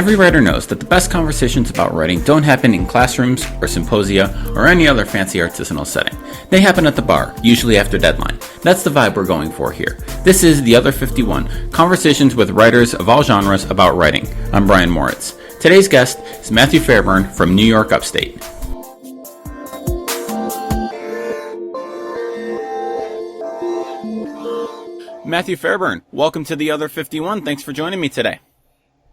Every writer knows that the best conversations about writing don't happen in classrooms or symposia or any other fancy artisanal setting. They happen at the bar, usually after deadline. That's the vibe we're going for here. This is The Other 51, conversations with writers of all genres about writing. I'm Brian Moritz. Today's guest is Matthew Fairburn from New York Upstate. Matthew Fairburn, welcome to The Other 51. Thanks for joining me today.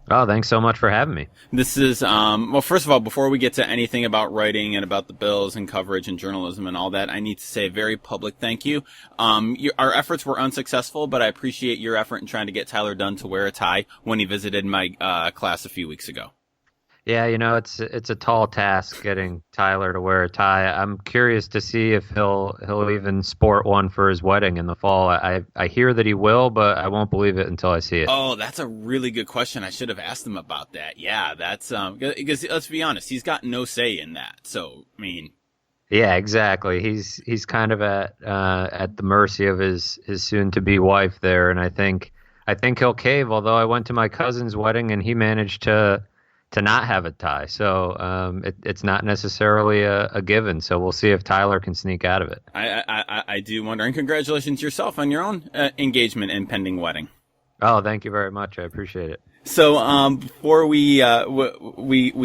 Oh, thanks so much for having me. This is, well, first of all, before we get to anything about writing and about the bills and coverage and journalism and all that, I need to say a very public thank you. Our efforts were unsuccessful, but I appreciate your effort in trying to get Tyler Dunn to wear a tie when he visited my class a few weeks ago. Yeah, you know, it's a tall task getting Tyler to wear a tie. I'm curious to see if he'll even sport one for his wedding in the fall. I hear that he will, but I won't believe it until I see it. Oh, that's a really good question. I should have asked him about that. Yeah, that's because let's be honest, he's got no say in that. So, I mean, yeah, exactly. He's kind of at the mercy of his soon to be wife there, and I think he'll cave. Although I went to my cousin's wedding and he managed to not have a tie. So it's not necessarily a given. So we'll see if Tyler can sneak out of it. I do wonder. And congratulations yourself on your own engagement and pending wedding. Oh, thank you very much. I appreciate it. So before we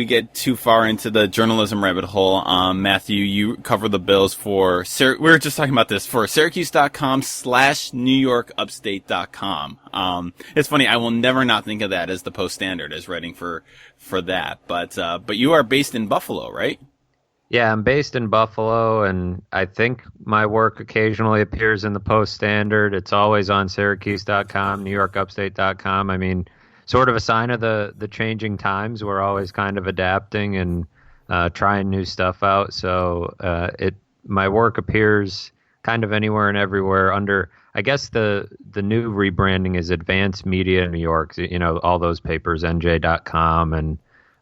get too far into the journalism rabbit hole, Matthew, you cover the bills for we were just talking about this for Syracuse.com/NewYorkUpstate.com. It's funny, I will never not think of that as the Post Standard as writing for that. But you are based in Buffalo, right? Yeah, I'm based in Buffalo, and I think my work occasionally appears in the Post Standard. It's always on Syracuse.com, NewYorkUpstate.com. I mean, sort of a sign of the changing times. We're always kind of adapting and trying new stuff out. So my work appears kind of anywhere and everywhere under, I guess the new rebranding is Advanced Media New York. You know, all those papers, NJ.com and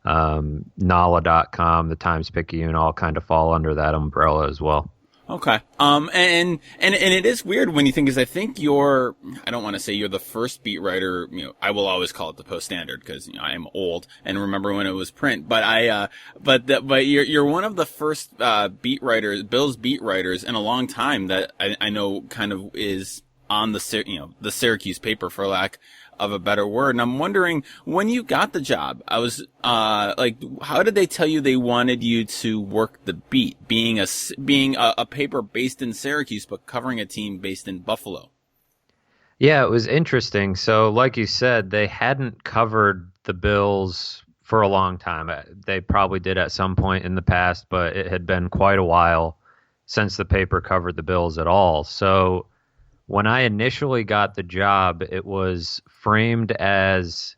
NALA.com, the Times-Picayune, all kind of fall under that umbrella as well. Okay. And it is weird when you think, because I think I don't want to say you're the first beat writer, you know, I will always call it the Post Standard because, you know, I am old and remember when it was print, but but you're one of the first, Bill's beat writers in a long time that I know kind of is on the Syracuse paper, for lack of a better word. And I'm wondering, when you got the job, I was how did they tell you they wanted you to work the beat, being a paper based in Syracuse but covering a team based in Buffalo? Yeah, it was interesting. So like you said, they hadn't covered the Bills for a long time. They probably did at some point in the past, but it had been quite a while since the paper covered the Bills at all. So when I initially got the job, it was framed as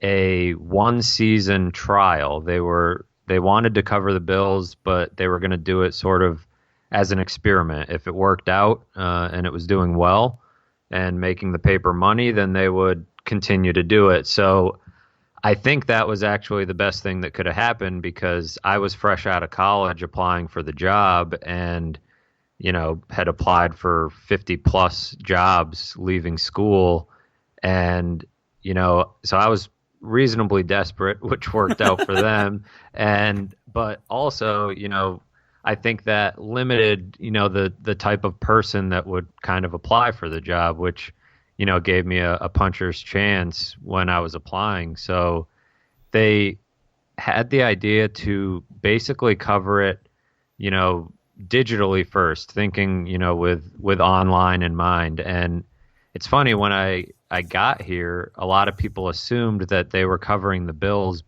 a one-season trial. They wanted to cover the Bills, but they were going to do it sort of as an experiment. If it worked out and it was doing well and making the paper money, then they would continue to do it. So I think that was actually the best thing that could have happened, because I was fresh out of college applying for the job and, you know, had applied for 50 plus jobs leaving school. And, you know, so I was reasonably desperate, which worked out for them. But also, you know, I think that limited, you know, the type of person that would kind of apply for the job, which, you know, gave me a puncher's chance when I was applying. So they had the idea to basically cover it, you know, digitally first, thinking, you know, with online in mind. And it's funny, when I got here, a lot of people assumed that they were covering the Bills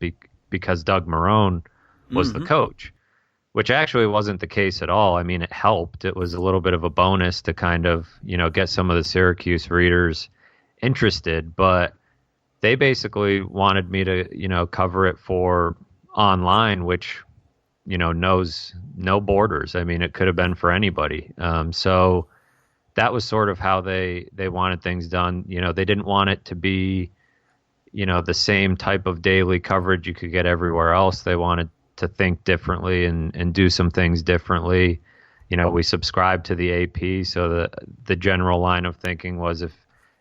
because Doug Marrone was the coach, which actually wasn't the case at all. I mean, it helped. It was a little bit of a bonus to kind of, you know, get some of the Syracuse readers interested, but they basically wanted me to, you know, cover it for online, which, you know, knows no borders. I mean, it could have been for anybody. So that was sort of how they wanted things done. You know, they didn't want it to be, you know, the same type of daily coverage you could get everywhere else. They wanted to think differently and do some things differently. You know, we subscribed to the AP, so the general line of thinking was, if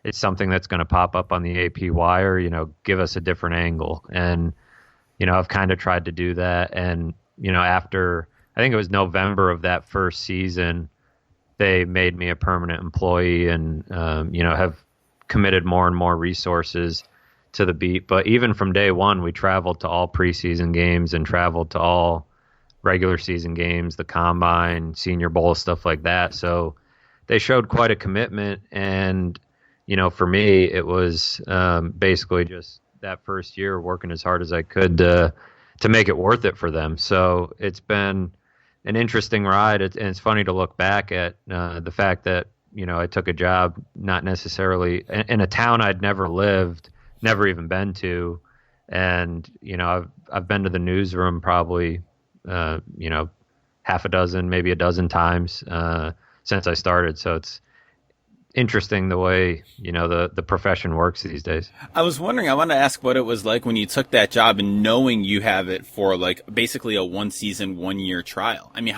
it's something that's going to pop up on the AP wire, you know, give us a different angle. And I've kind of tried to do that. And, after I think it was November of that first season, they made me a permanent employee and, have committed more and more resources to the beat. But even from day one, we traveled to all preseason games and traveled to all regular season games, the combine, Senior Bowl, stuff like that. So they showed quite a commitment. And, for me, it was basically just that first year working as hard as I could to make it worth it for them. So it's been an interesting ride. And it's funny to look back at the fact that, I took a job not necessarily in a town I'd never lived, never even been to. And, I've been to the newsroom probably, half a dozen, maybe a dozen times since I started. So it's interesting the way, the profession works these days. I was wondering, I want to ask what it was like when you took that job and knowing you have it for like basically a 1 season, 1 year trial. I mean,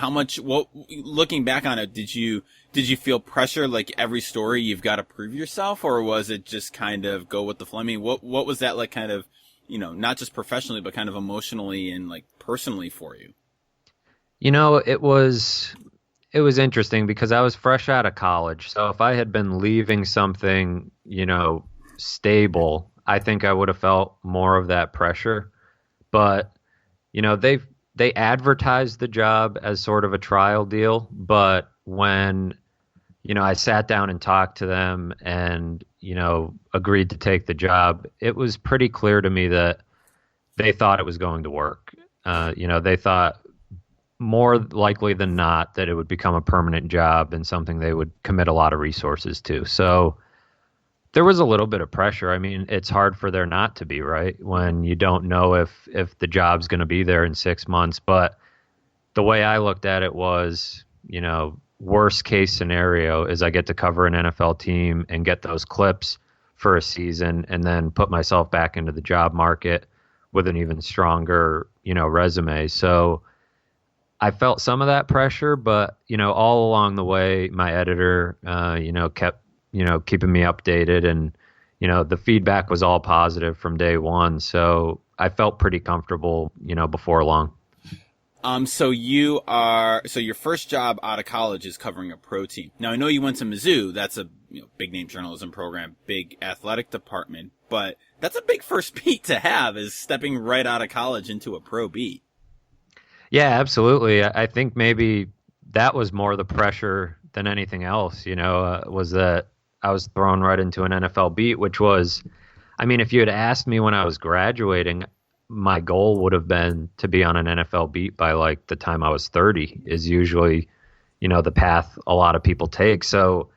looking back on it, did you feel pressure like every story you've got to prove yourself, or was it just kind of go with the flow? I mean, what was that like kind of, not just professionally, but kind of emotionally and like personally for you? It was interesting because I was fresh out of college. So if I had been leaving something, stable, I think I would have felt more of that pressure. But, they advertised the job as sort of a trial deal. But when, I sat down and talked to them and, agreed to take the job, it was pretty clear to me that they thought it was going to work. They thought more likely than not that it would become a permanent job and something they would commit a lot of resources to. So there was a little bit of pressure. I mean, it's hard for there not to be, right? When you don't know if the job's going to be there in 6 months. But the way I looked at it was, worst case scenario is I get to cover an NFL team and get those clips for a season and then put myself back into the job market with an even stronger, resume. So I felt some of that pressure, but, all along the way, my editor, kept, keeping me updated and, the feedback was all positive from day one. So I felt pretty comfortable, before long. So your first job out of college is covering a pro team. Now I know you went to Mizzou. That's a big name journalism program, big athletic department, but that's a big first beat to have, is stepping right out of college into a pro beat. Yeah, absolutely. I think maybe that was more the pressure than anything else, was that I was thrown right into an NFL beat, which was, I mean, if you had asked me when I was graduating, my goal would have been to be on an NFL beat by like the time I was 30 is usually, the path a lot of people take. So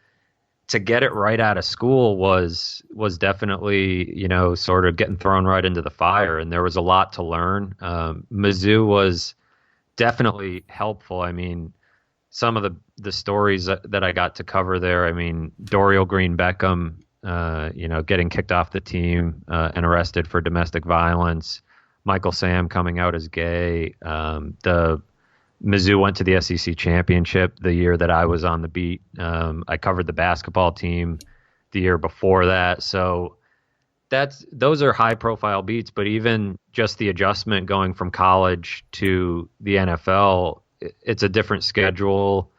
to get it right out of school was definitely, sort of getting thrown right into the fire. And there was a lot to learn. Mizzou was definitely helpful. I mean, some of the stories that I got to cover there, I mean, Dorial Green Beckham, getting kicked off the team and arrested for domestic violence, Michael Sam coming out as gay. The Mizzou went to the SEC championship the year that I was on the beat. I covered the basketball team the year before that. So those are high profile beats, but even just the adjustment going from college to the NFL, it's a different schedule.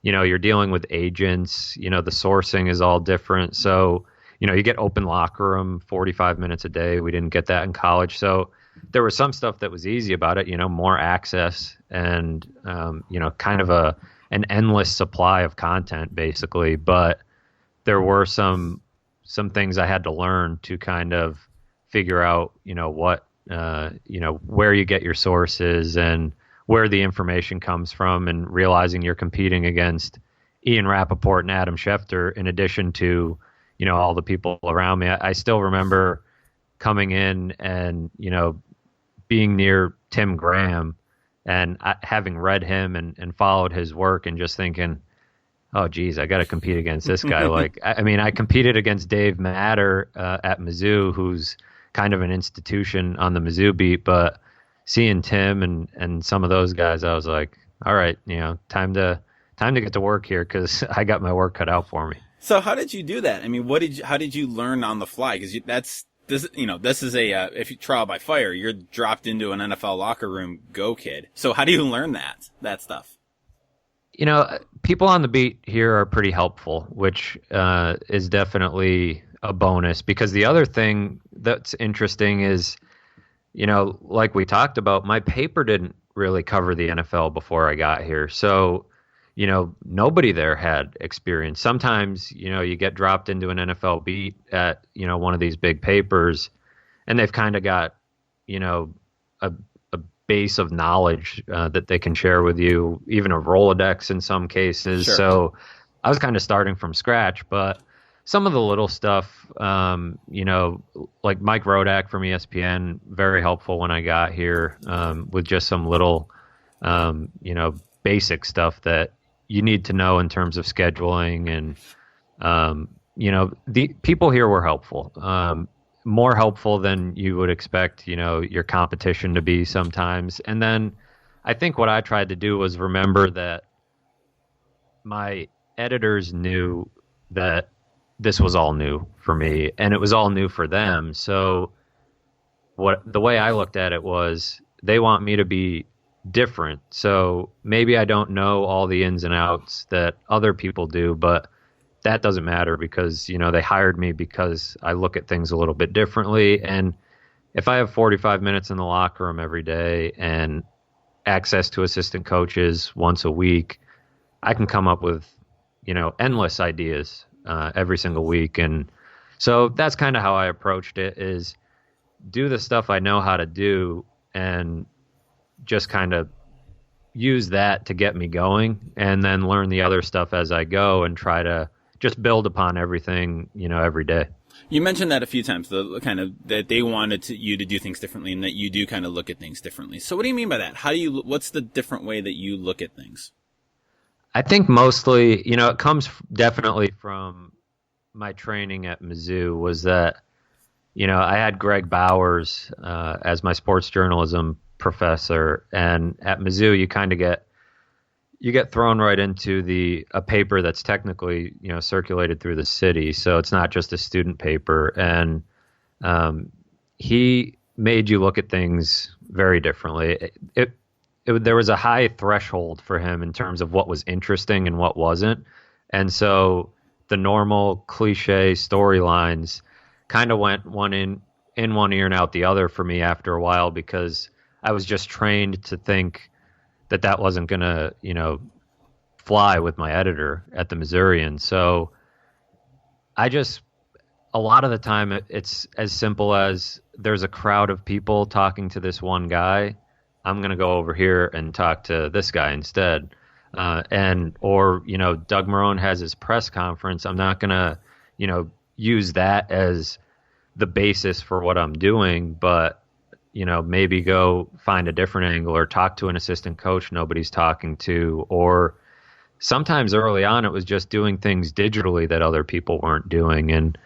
You're dealing with agents, the sourcing is all different. So, you get open locker room 45 minutes a day. We didn't get that in college. So there was some stuff that was easy about it, more access and, kind of an endless supply of content basically. But there were some things I had to learn to kind of figure out, what, where you get your sources and where the information comes from, and realizing you're competing against Ian Rappaport and Adam Schefter in addition to, all the people around me. I still remember coming in and, being near Tim Graham and having read him and followed his work and just thinking, oh, geez, I got to compete against this guy. Like, I mean, I competed against Dave Matter at Mizzou, who's kind of an institution on the Mizzou beat. But seeing Tim and some of those guys, I was like, all right, time to get to work here because I got my work cut out for me. So how did you do that? I mean, how did you learn on the fly? Because this is a if you trial by fire, you're dropped into an NFL locker room, go kid. So how do you learn that stuff? People on the beat here are pretty helpful, which is definitely a bonus, because the other thing that's interesting is, like we talked about, my paper didn't really cover the NFL before I got here. So, nobody there had experience. Sometimes, you get dropped into an NFL beat at, one of these big papers, and they've kind of got, a base of knowledge that they can share with you, even a Rolodex in some cases. Sure. So I was kind of starting from scratch, but some of the little stuff, like Mike Rodak from ESPN, very helpful when I got here, with just some little, basic stuff that you need to know in terms of scheduling. And, the people here were helpful, more helpful than you would expect, your competition to be sometimes. And then I think what I tried to do was remember that my editors knew that this was all new for me, and it was all new for them. So the way I looked at it was, they want me to be different. So maybe I don't know all the ins and outs that other people do, but that doesn't matter, because, they hired me because I look at things a little bit differently. And if I have 45 minutes in the locker room every day and access to assistant coaches once a week, I can come up with, endless ideas every single week. And so that's kind of how I approached it, is do the stuff I know how to do and just kind of use that to get me going, and then learn the other stuff as I go and try to just build upon everything, every day. You mentioned that a few times, the kind of that they wanted you to do things differently, and that you do kind of look at things differently. So what do you mean by that? What's the different way that you look at things? I think mostly, it comes definitely from my training at Mizzou, was that, I had Greg Bowers as my sports journalism professor, and at Mizzou you kind of get thrown right into a paper that's technically, circulated through the city. So it's not just a student paper. And he made you look at things very differently. There was a high threshold for him in terms of what was interesting and what wasn't. And so the normal cliche storylines kind of went one in one ear and out the other for me after a while, because I was just trained to think that wasn't going to, fly with my editor at the Missourian. So a lot of the time it's as simple as, there's a crowd of people talking to this one guy, I'm going to go over here and talk to this guy instead. Doug Marrone has his press conference. I'm not going to, use that as the basis for what I'm doing, but maybe go find a different angle, or talk to an assistant coach nobody's talking to. Or sometimes early on, it was just doing things digitally that other people weren't doing, and,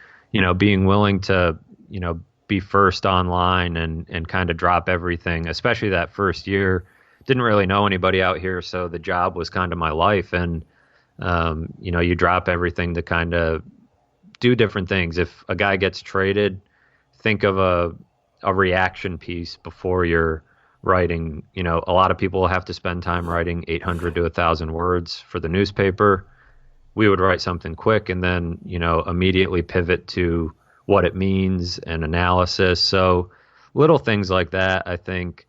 being willing to, be first online and kind of drop everything, especially that first year. Didn't really know anybody out here, so the job was kind of my life. And, you drop everything to kind of do different things. If a guy gets traded, think of a reaction piece before you're writing. A lot of people have to spend time writing 800 to 1,000 words for the newspaper. We would write something quick and then, immediately pivot to what it means and analysis. So little things like that, I think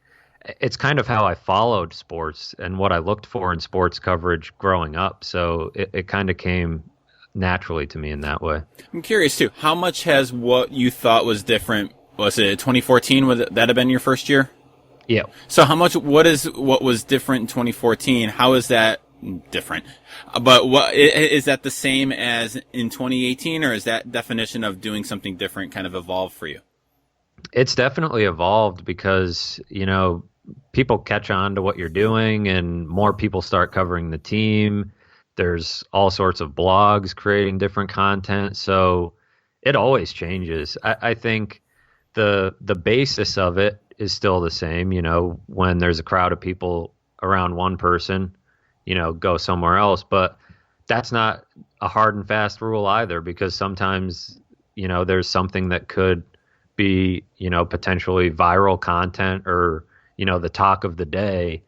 it's kind of how I followed sports and what I looked for in sports coverage growing up. So it kind of came naturally to me in that way. I'm curious too, how much has what you thought was different, was it 2014? Would that have been your first year? Yeah. So what was different in 2014? How is that different? But what is that the same as in 2018, or is that definition of doing something different kind of evolved for you? It's definitely evolved, because, people catch on to what you're doing, and more people start covering the team. There's all sorts of blogs creating different content. So it always changes. I think the basis of it is still the same. When there's a crowd of people around one person, go somewhere else. But that's not a hard and fast rule either, because sometimes, there's something that could be, potentially viral content or, the talk of the day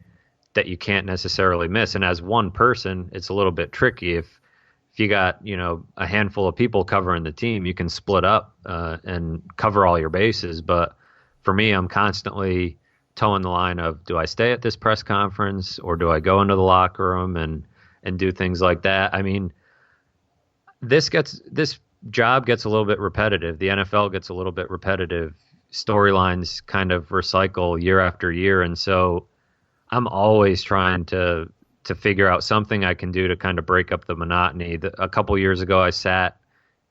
that you can't necessarily miss. And as one person, it's a little bit tricky. If you got, a handful of people covering the team, you can split up and cover all your bases. But for me, I'm constantly towing the line of, do I stay at this press conference or do I go into the locker room and do things like that? I mean, this job gets a little bit repetitive. The NFL gets a little bit repetitive. Storylines kind of recycle year after year. And so I'm always trying to figure out something I can do to kind of break up the monotony. A couple years ago, I sat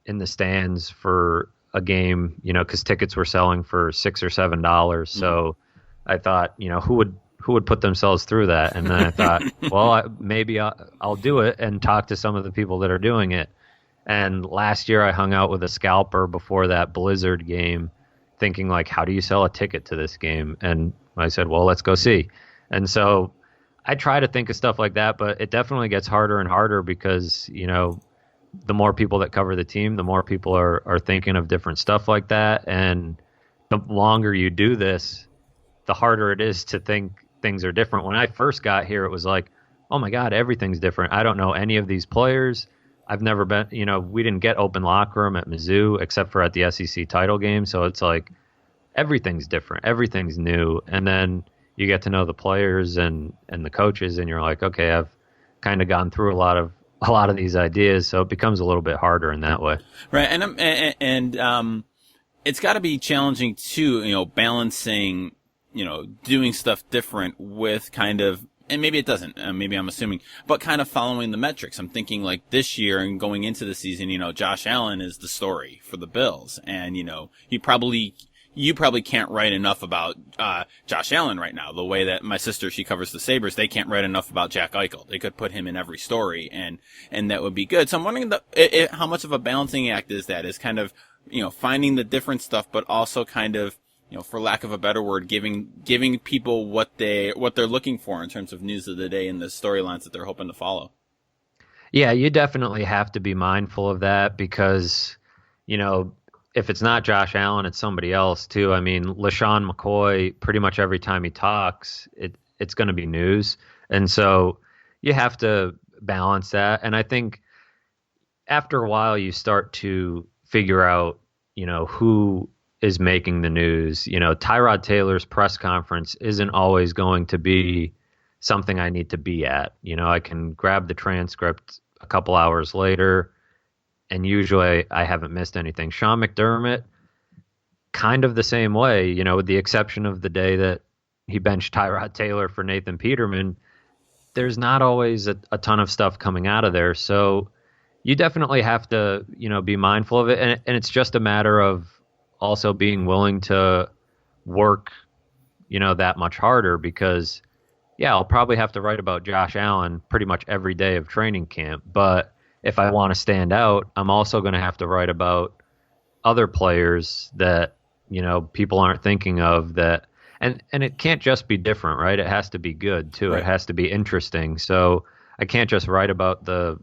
in the stands for a game, because tickets were selling for $6 or $7. So I thought, who would put themselves through that? And then I thought, well, maybe I'll do it and talk to some of the people that are doing it. And last year I hung out with a scalper before that Blizzard game, thinking like, how do you sell a ticket to this game? And I said, well, let's go see. And so I try to think of stuff like that, but it definitely gets harder and harder because, the more people that cover the team, the more people are thinking of different stuff like that. And the longer you do this, the harder it is to think things are different. When I first got here, it was like, oh my God, everything's different. I don't know any of these players. I've never been, we didn't get open locker room at Mizzou except for at the SEC title game. So it's like everything's different. Everything's new. And then you get to know the players and the coaches, and you're like, okay, I've kind of gone through a lot of these ideas, so it becomes a little bit harder in that way. Right, and it's got to be challenging too, balancing, doing stuff different with kind of, and maybe it doesn't, maybe I'm assuming, but kind of following the metrics. I'm thinking like this year and going into the season, Josh Allen is the story for the Bills, and you probably can't write enough about Josh Allen right now. The way that my sister, she covers the Sabres, they can't write enough about Jack Eichel. They could put him in every story, and that would be good. So I'm wondering how much of a balancing act is that? Is kind of, finding the different stuff, but also kind of, for lack of a better word, giving people what they're looking for in terms of news of the day and the storylines that they're hoping to follow. Yeah, you definitely have to be mindful of that because, if it's not Josh Allen, it's somebody else too. I mean, LaShawn McCoy, pretty much every time he talks, it's going to be news. And so you have to balance that. And I think after a while, you start to figure out, who is making the news. Tyrod Taylor's press conference isn't always going to be something I need to be at. I can grab the transcript a couple hours later, and usually I haven't missed anything. Sean McDermott, kind of the same way, with the exception of the day that he benched Tyrod Taylor for Nathan Peterman. There's not always a ton of stuff coming out of there. So you definitely have to, be mindful of it. And it's just a matter of also being willing to work, that much harder because, yeah, I'll probably have to write about Josh Allen pretty much every day of training camp. But if I want to stand out, I'm also going to have to write about other players that, people aren't thinking of that. And it can't just be different, right? It has to be good too. Right. It has to be interesting. So I can't just write about the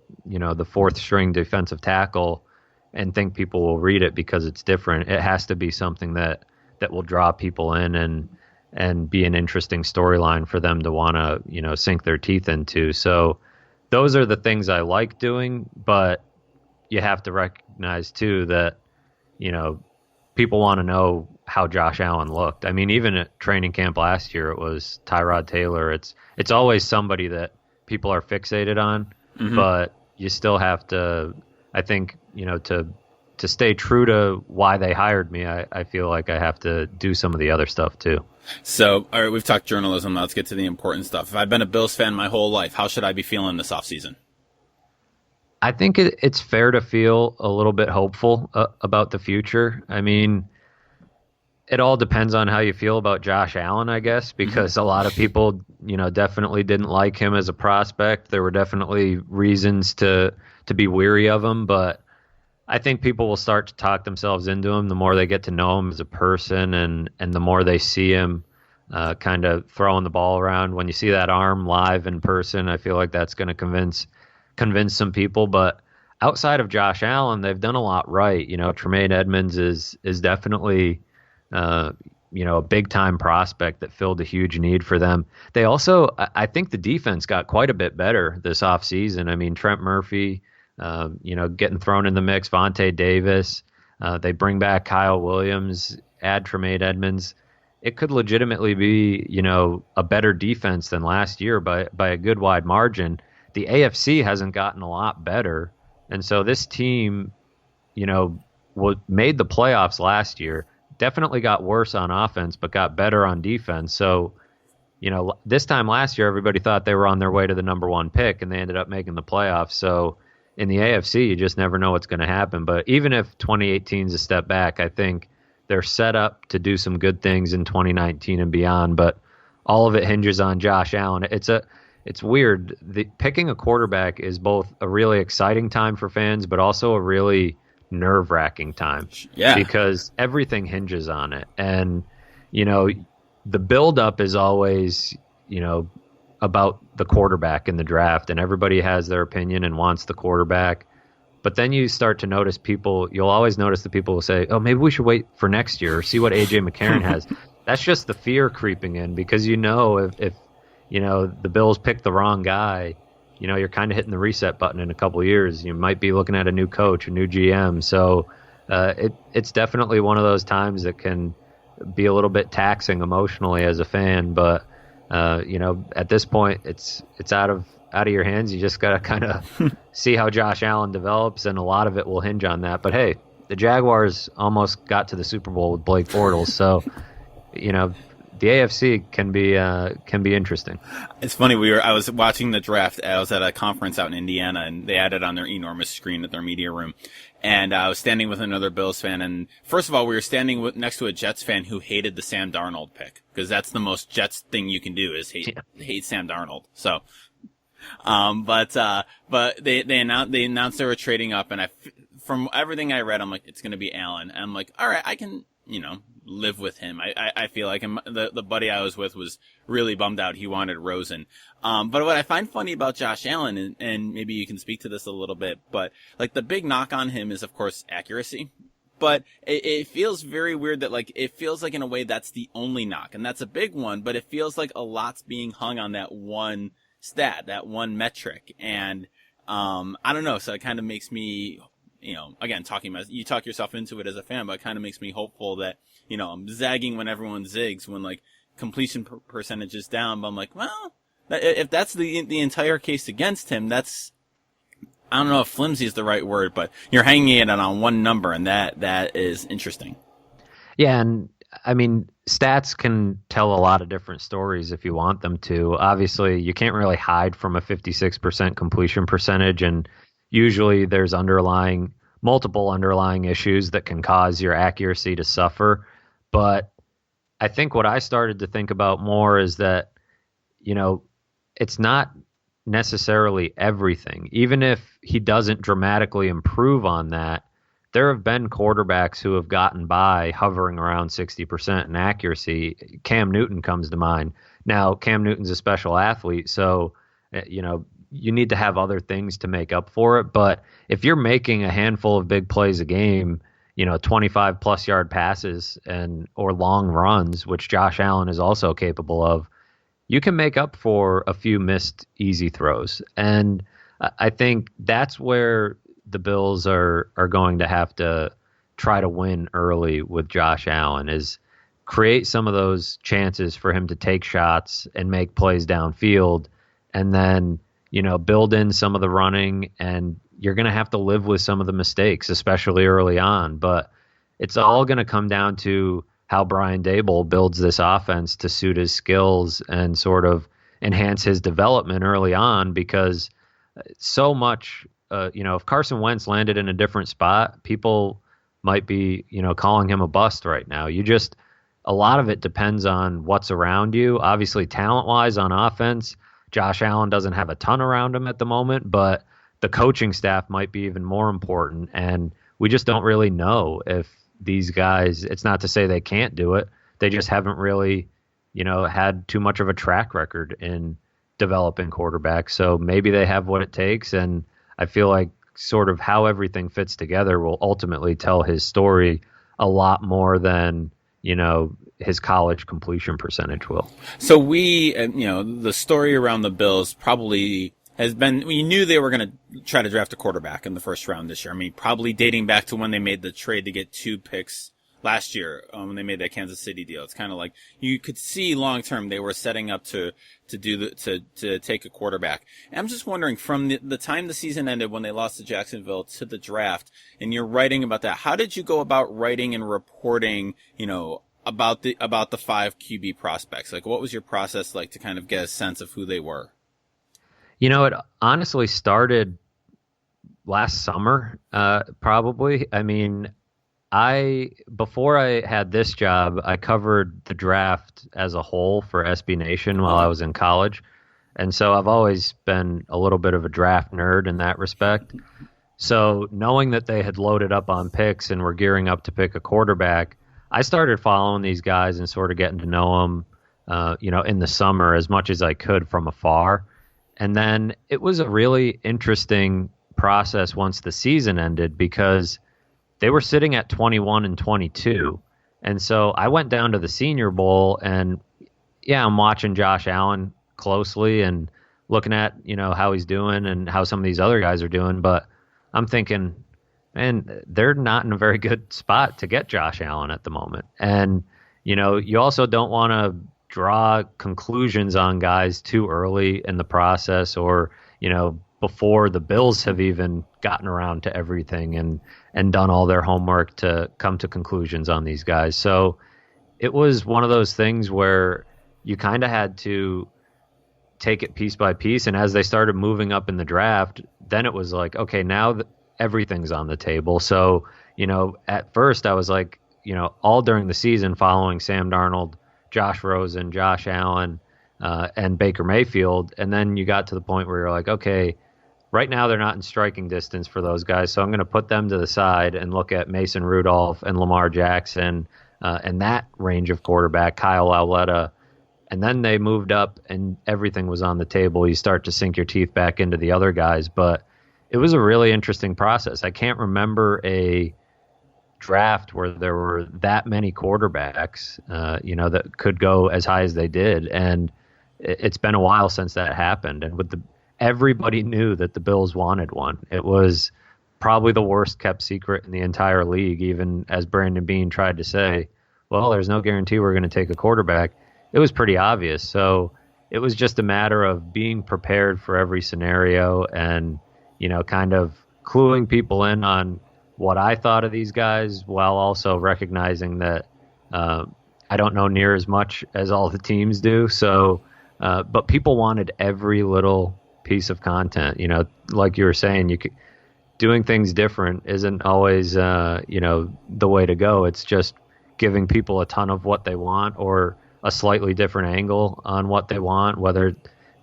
fourth string defensive tackle and think people will read it because it's different. It has to be something that will draw people in and be an interesting storyline for them to want to, sink their teeth into. So those are the things I like doing, but you have to recognize too that, people want to know how Josh Allen looked. I mean, even at training camp last year, it was Tyrod Taylor. It's always somebody that people are fixated on, but you still have to, I think, to stay true to why they hired me, I feel like I have to do some of the other stuff too. So, all right, we've talked journalism. Now let's get to the important stuff. If I've been a Bills fan my whole life, how should I be feeling this offseason? I think it's fair to feel a little bit hopeful about the future. I mean, it all depends on how you feel about Josh Allen, I guess, because a lot of people, definitely didn't like him as a prospect. There were definitely reasons to be weary of him, but I think people will start to talk themselves into him the more they get to know him as a person and the more they see him kind of throwing the ball around. When you see that arm live in person, I feel like that's going to convince some people. But outside of Josh Allen, they've done a lot right. Tremaine Edmonds is definitely a big time prospect that filled a huge need for them. They also, I think the defense got quite a bit better this offseason. I mean, Trent Murphy, getting thrown in the mix, Vontae Davis, they bring back Kyle Williams, add Tremaine Edmonds. It could legitimately be, a better defense than last year by a good wide margin. The AFC hasn't gotten a lot better. And so this team, made the playoffs last year, definitely got worse on offense, but got better on defense. So, this time last year, everybody thought they were on their way to the number one pick, and they ended up making the playoffs. So in the AFC, you just never know what's going to happen. But even if 2018 is a step back, I think they're set up to do some good things in 2019 and beyond. But all of it hinges on Josh Allen. It's weird. Picking a quarterback is both a really exciting time for fans, but also a really nerve-wracking time. Yeah. Because everything hinges on it. And, the build-up is always, about the quarterback in the draft, and everybody has their opinion and wants the quarterback. But then you start to notice you'll always notice the people will say, oh, maybe we should wait for next year or see what A.J. McCarron has. That's just the fear creeping in, because if the Bills pick the wrong guy, you're kind of hitting the reset button in a couple of years. You might be looking at a new coach, a new GM. So it's definitely one of those times that can be a little bit taxing emotionally as a fan. But, at this point, it's out of your hands. You just got to kind of see how Josh Allen develops, and a lot of it will hinge on that. But, hey, the Jaguars almost got to the Super Bowl with Blake Bortles. So, the AFC can be interesting. It's funny. I was watching the draft. I was at a conference out in Indiana, and they had it on their enormous screen at their media room. And I was standing with another Bills fan. And first of all, we were standing next to a Jets fan who hated the Sam Darnold pick, because that's the most Jets thing you can do is hate Sam Darnold. So, but they announced they were trading up, and from everything I read, I'm like, it's going to be Allen. And I'm like, all right, I can, live with him. I feel like him. The buddy I was with was really bummed out. He wanted Rosen. But what I find funny about Josh Allen, and maybe you can speak to this a little bit, but like the big knock on him is of course accuracy. But it feels very weird that it feels like in a way that's the only knock, and that's a big one, but it feels like a lot's being hung on that one stat, that one metric. And, I don't know. So it kind of makes me, again, you talk yourself into it as a fan, but it kind of makes me hopeful that, I'm zagging when everyone zigs, when completion percentage is down. But I'm like, well, if that's the entire case against him, that's, I don't know if flimsy is the right word, but you're hanging it on one number, and that is interesting. Yeah. And I mean, stats can tell a lot of different stories if you want them to. Obviously, you can't really hide from a 56% completion percentage, and usually there's multiple underlying issues that can cause your accuracy to suffer. But I think what I started to think about more is that, it's not necessarily everything. Even if he doesn't dramatically improve on that, there have been quarterbacks who have gotten by hovering around 60% in accuracy. Cam Newton comes to mind. Now, Cam Newton's a special athlete, so, you need to have other things to make up for it. But if you're making a handful of big plays a game, 25 plus yard passes or long runs, which Josh Allen is also capable of, you can make up for a few missed easy throws. And I think that's where the Bills are going to have to try to win early with Josh Allen, is create some of those chances for him to take shots and make plays downfield, and then, build in some of the running, and you're going to have to live with some of the mistakes, especially early on. But it's all going to come down to how Brian Daboll builds this offense to suit his skills and sort of enhance his development early on, because so much, if Carson Wentz landed in a different spot, people might be, calling him a bust right now. A lot of it depends on what's around you. Obviously, talent-wise on offense, Josh Allen doesn't have a ton around him at the moment, but the coaching staff might be even more important. And we just don't really know if these guys, it's not to say they can't do it. They just haven't really, had too much of a track record in developing quarterbacks. So maybe they have what it takes. And I feel like sort of how everything fits together will ultimately tell his story a lot more than, his college completion percentage will. So the story around the Bills probably has been, we knew they were going to try to draft a quarterback in the first round this year. I mean, probably dating back to when they made the trade to get 2 picks last year, when they made that Kansas City deal. It's kind of like you could see long term they were setting up to take a quarterback. And I'm just wondering, from the time the season ended when they lost to Jacksonville to the draft, and you're writing about that, how did you go about writing and reporting, about the 5 QB prospects? Like, what was your process like to kind of get a sense of who they were? It honestly started last summer, probably. I mean, before I had this job, I covered the draft as a whole for SB Nation while I was in college. And so I've always been a little bit of a draft nerd in that respect. So knowing that they had loaded up on picks and were gearing up to pick a quarterback, I started following these guys and sort of getting to know them, in the summer as much as I could from afar. And then it was a really interesting process once the season ended, because they were sitting at 21 and 22. And so I went down to the Senior Bowl, and I'm watching Josh Allen closely and looking at, how he's doing and how some of these other guys are doing. But I'm thinking, man, they're not in a very good spot to get Josh Allen at the moment. And, you also don't want to draw conclusions on guys too early in the process, or, before the Bills have even gotten around to everything and done all their homework to come to conclusions on these guys. So it was one of those things where you kind of had to take it piece by piece. And as they started moving up in the draft, then it was like, okay, now everything's on the table. So, at first I was like, all during the season following Sam Darnold, Josh Rosen, Josh Allen, and Baker Mayfield. And then you got to the point where you're like, okay, right now they're not in striking distance for those guys, so I'm going to put them to the side and look at Mason Rudolph and Lamar Jackson and that range of quarterback, Kyle Lauletta. And then they moved up and everything was on the table. You start to sink your teeth back into the other guys. But it was a really interesting process. I can't remember a draft where there were that many quarterbacks, that could go as high as they did. And it's been a while since that happened. And everybody knew that the Bills wanted one. It was probably the worst kept secret in the entire league, even as Brandon Beane tried to say, well, there's no guarantee we're going to take a quarterback. It was pretty obvious. So it was just a matter of being prepared for every scenario and, kind of cluing people in on what I thought of these guys, while also recognizing that I don't know near as much as all the teams do. So, but people wanted every little piece of content. Like you were saying, doing things different isn't always the way to go. It's just giving people a ton of what they want, or a slightly different angle on what they want, whether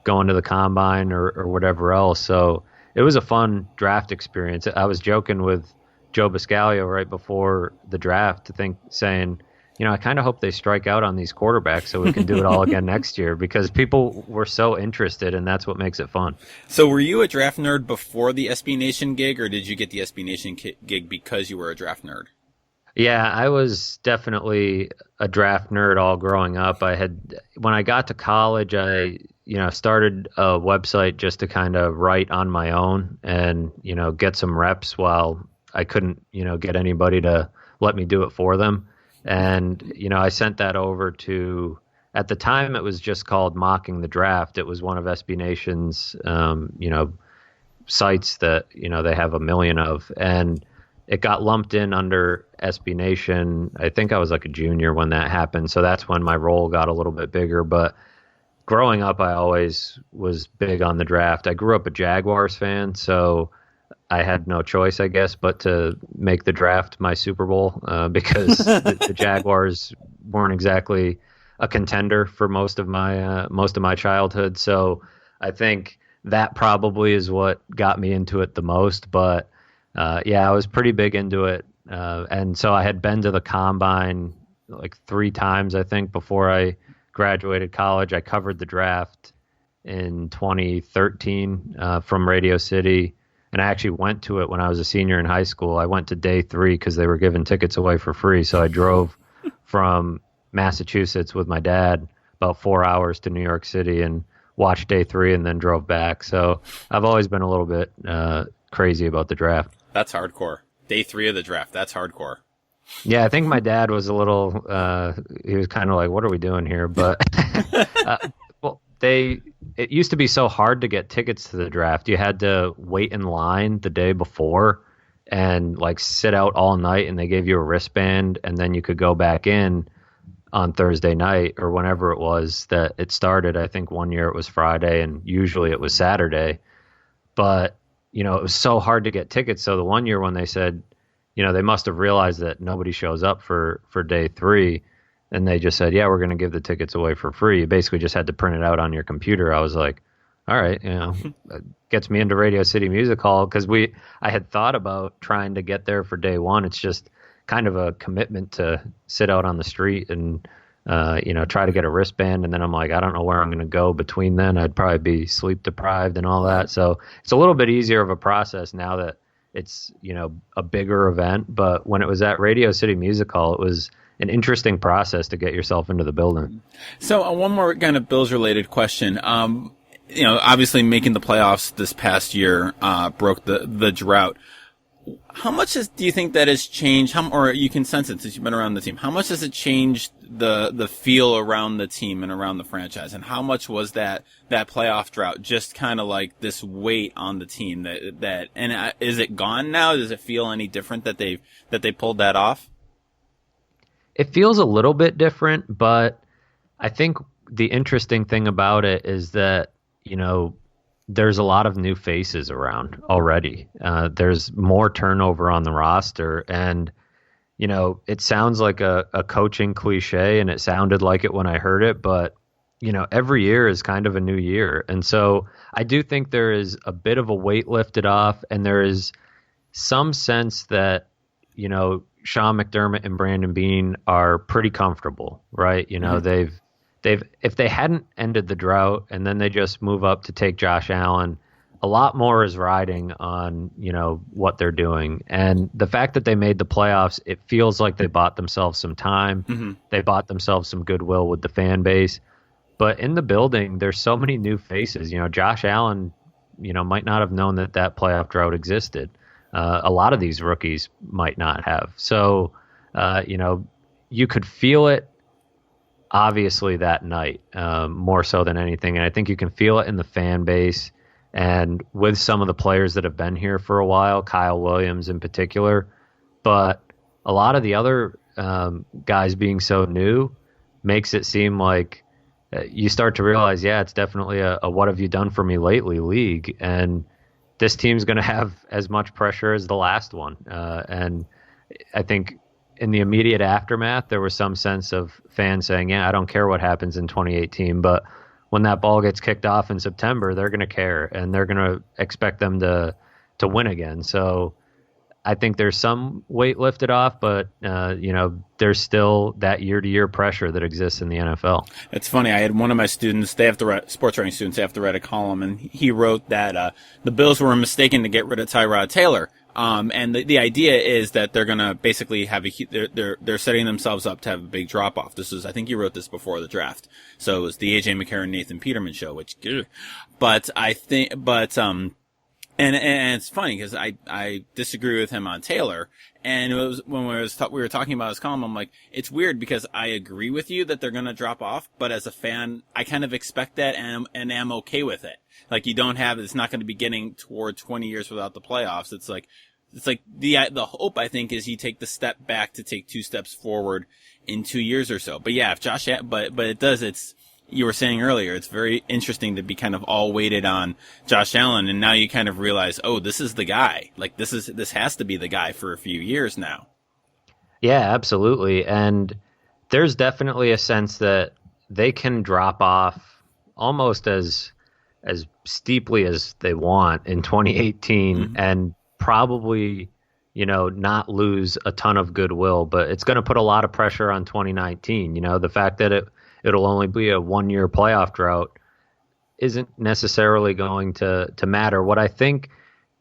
going to the combine or whatever else. So it was a fun draft experience. I was joking with Joe Biscalio right before the draft, saying, I kind of hope they strike out on these quarterbacks so we can do it all again next year, because people were so interested, and that's what makes it fun. So were you a draft nerd before the SB Nation gig, or did you get the SB Nation gig because you were a draft nerd? Yeah, I was definitely a draft nerd all growing up. When I got to college, I started a website just to kind of write on my own and, get some reps while I couldn't, get anybody to let me do it for them. And, I sent that over to, at the time it was just called Mocking the Draft. It was one of SB Nation's, sites that, they have a million of. And it got lumped in under SB Nation. I think I was like a junior when that happened. So that's when my role got a little bit bigger. But growing up, I always was big on the draft. I grew up a Jaguars fan, so I had no choice, I guess, but to make the draft my Super Bowl because the Jaguars weren't exactly a contender for most of my childhood. So I think that probably is what got me into it the most. But I was pretty big into it. And so I had been to the combine like 3 times, I think, before I graduated college. I covered the draft in 2013 from Radio City. And I actually went to it when I was a senior in high school. I went to day 3 because they were giving tickets away for free. So I drove from Massachusetts with my dad, about 4 hours to New York City, and watched day 3 and then drove back. So I've always been a little bit crazy about the draft. That's hardcore. Day 3 of the draft. That's hardcore. Yeah, I think my dad was a little, he was kind of like, what are we doing here? But well, it used to be so hard to get tickets to the draft. You had to wait in line the day before and like sit out all night, and they gave you a wristband, and then you could go back in on Thursday night or whenever it was that it started. I think one year it was Friday and usually it was Saturday. But, it was so hard to get tickets. So the one year when they said, they must have realized that nobody shows up for day 3, and they just said, yeah, we're going to give the tickets away for free. You basically just had to print it out on your computer. I was like, all right, that gets me into Radio City Music Hall, because I had thought about trying to get there for day 1. It's just kind of a commitment to sit out on the street and try to get a wristband, and then I'm like, I don't know where I'm going to go between then. I'd probably be sleep deprived and all that. So it's a little bit easier of a process now that it's a bigger event. But when it was at Radio City Music Hall, it was an interesting process to get yourself into the building. So one more kind of Bills related question. Obviously making the playoffs this past year broke the drought. How much do you think that has changed? Or you can sense it since you've been around the team. How much has it changed the feel around the team and around the franchise? And how much was that playoff drought just kind of like this weight on the team and is it gone now? Does it feel any different that they pulled that off? It feels a little bit different, but I think the interesting thing about it is that, there's a lot of new faces around already. There's more turnover on the roster, and it sounds like a coaching cliche, and it sounded like it when I heard it, but every year is kind of a new year. And so I do think there is a bit of a weight lifted off, and there is some sense that Sean McDermott and Brandon Beane are pretty comfortable, right? They've if they hadn't ended the drought and then they just move up to take Josh Allen, a lot more is riding on, what they're doing. And the fact that they made the playoffs, it feels like they bought themselves some time. Mm-hmm. They bought themselves some goodwill with the fan base. But in the building, there's so many new faces. Josh Allen, might not have known that playoff drought existed. A lot of these rookies might not have. So, you could feel it obviously that night, more so than anything. And I think you can feel it in the fan base and with some of the players that have been here for a while, Kyle Williams in particular. But a lot of the other guys being so new makes it seem like you start to realize, yeah, it's definitely a what have you done for me lately league. And this team's going to have as much pressure as the last one. And I think in the immediate aftermath, there was some sense of fans saying, yeah, I don't care what happens in 2018, but when that ball gets kicked off in September, they're going to care, and they're going to expect them to win again. So I think there's some weight lifted off, but there's still that year-to-year pressure that exists in the NFL. It's funny. I had one of my students, sports writing students, they have to write a column, and he wrote that the Bills were mistaken to get rid of Tyrod Taylor. And the idea is that they're going to basically have they're setting themselves up to have a big drop off. I think you wrote this before the draft. So it was the AJ McCarron, Nathan Peterman show, and it's funny because I disagree with him on Taylor. And it was when we were talking about his column, I'm like, it's weird because I agree with you that they're going to drop off, but as a fan, I kind of expect that and am okay with it. Like it's not going to be getting toward 20 years without the playoffs. It's like the hope, I think, is you take the step back to take 2 steps forward in 2 years or so. But yeah, but it does, you were saying earlier, it's very interesting to be kind of all weighted on Josh Allen, and now you kind of realize, oh, this is the guy. Like this has to be the guy for a few years now. Yeah, absolutely. And there's definitely a sense that they can drop off almost as steeply as they want in 2018, mm-hmm. and probably, not lose a ton of goodwill, but it's going to put a lot of pressure on 2019. The fact that it'll only be a 1-year playoff drought isn't necessarily going to matter. What I think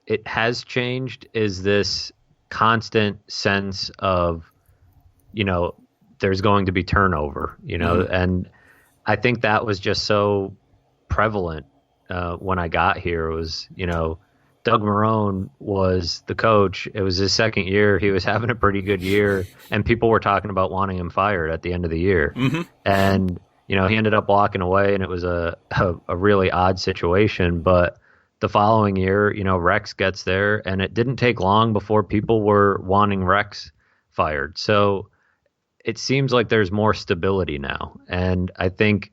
it has changed is this constant sense of, there's going to be turnover, and I think that was just so prevalent when I got here. It was, Doug Marrone was the coach. It was his second year. He was having a pretty good year, and people were talking about wanting him fired at the end of the year. And, he ended up walking away, and it was a really odd situation. But the following year, Rex gets there, and it didn't take long before people were wanting Rex fired. So it seems like there's more stability now. And I think,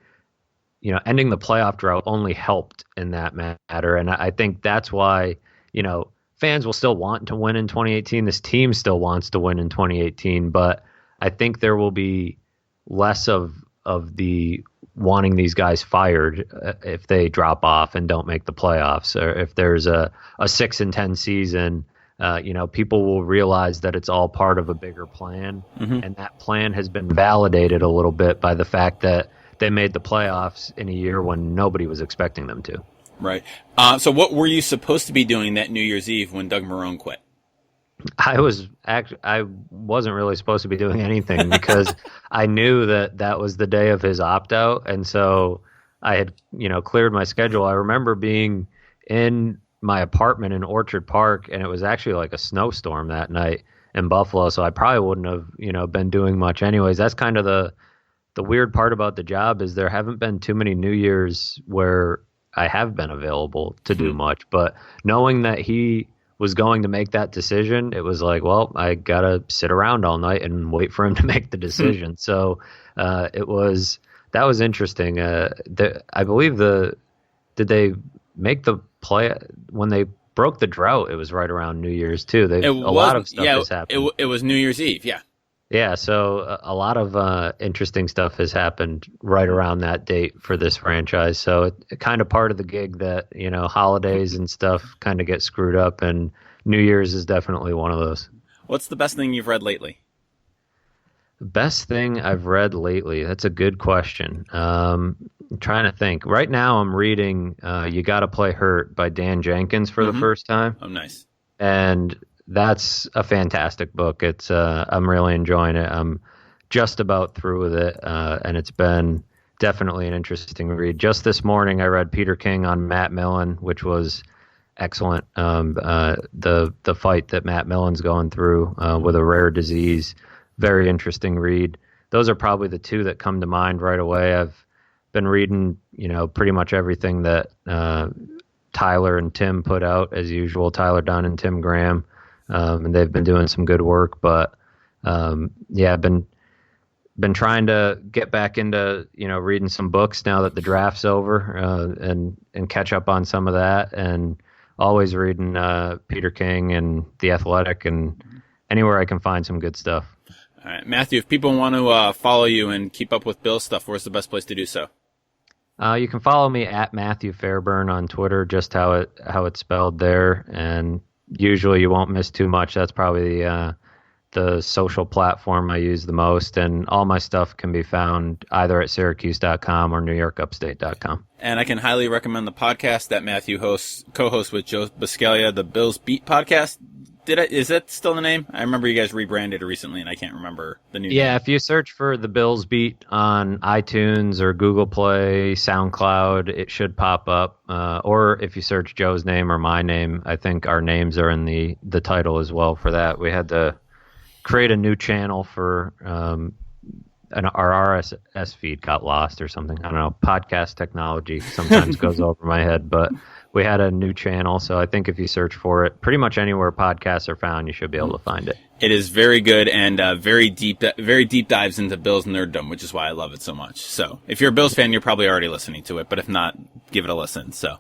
ending the playoff drought only helped in that matter. And I think that's why, fans will still want to win in 2018. This team still wants to win in 2018, but I think there will be less of the wanting these guys fired if they drop off and don't make the playoffs, or if there's a 6-10 season. People will realize that it's all part of a bigger plan, and that plan has been validated a little bit by the fact that they made the playoffs in a year when nobody was expecting them to. Right. So what were you supposed to be doing that New Year's Eve when Doug Marrone quit? I wasn't really supposed to be doing anything because I knew that was the day of his opt-out, and so I had, cleared my schedule. I remember being in my apartment in Orchard Park, and it was actually like a snowstorm that night in Buffalo, so I probably wouldn't have, been doing much anyways. That's kind of the weird part about the job is there haven't been too many New Year's where I have been available to do much, but knowing that he was going to make that decision, it was like, well, I got to sit around all night and wait for him to make the decision. So that was interesting. I believe did they make the play when they broke the drought? It was right around New Year's too. A lot of stuff has happened. It was New Year's Eve. Yeah. Yeah. So a lot of interesting stuff has happened right around that date for this franchise. So it kind of part of the gig that, holidays and stuff kind of get screwed up, and New Year's is definitely one of those. What's the best thing you've read lately? The best thing I've read lately? That's a good question. I'm trying to think. Right now I'm reading You Gotta Play Hurt by Dan Jenkins for the first time. Oh, nice. And that's a fantastic book. It's I'm really enjoying it. I'm just about through with it, and it's been definitely an interesting read. Just this morning I read Peter King on Matt Millen, which was excellent. The fight that Matt Millen's going through with a rare disease, very interesting read. Those are probably the two that come to mind right away. I've been reading, pretty much everything that Tyler and Tim put out as usual. Tyler Dunn and Tim Graham. And they've been doing some good work, but I've been trying to get back into reading some books now that the draft's over, and catch up on some of that, and always reading Peter King and The Athletic and anywhere I can find some good stuff. All right, Matthew, if people want to follow you and keep up with Bill's stuff, where's the best place to do so? You can follow me at Matthew Fairburn on Twitter, just how it's spelled there, and usually you won't miss too much. That's probably the social platform I use the most, and all my stuff can be found either at Syracuse.com or NewYorkUpstate.com. And I can highly recommend the podcast that Matthew co-hosts with Joe Buscaglia, the Bills Beat podcast. Is that still the name? I remember you guys rebranded it recently, and I can't remember the new name. Yeah, if you search for the Bills Beat on iTunes or Google Play, SoundCloud, it should pop up. Or if you search Joe's name or my name, I think our names are in the title as well for that. We had to create a new channel for our RSS feed got lost or something. I don't know. Podcast technology sometimes goes over my head, but we had a new channel, so I think if you search for it, pretty much anywhere podcasts are found, you should be able to find it. It is very good and very deep dives into Bills nerddom, which is why I love it so much. So if you're a Bills fan, you're probably already listening to it, but if not, give it a listen. So,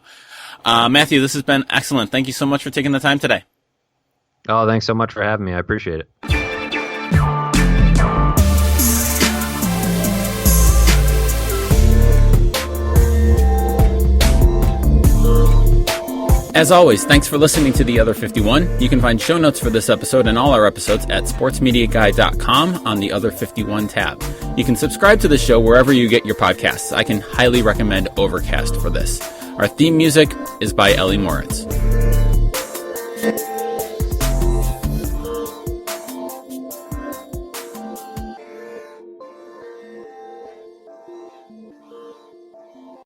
Matthew, this has been excellent. Thank you so much for taking the time today. Oh, thanks so much for having me. I appreciate it. As always, thanks for listening to The Other 51. You can find show notes for this episode and all our episodes at sportsmediaguy.com on the Other 51 tab. You can subscribe to the show wherever you get your podcasts. I can highly recommend Overcast for this. Our theme music is by Ellie Moritz.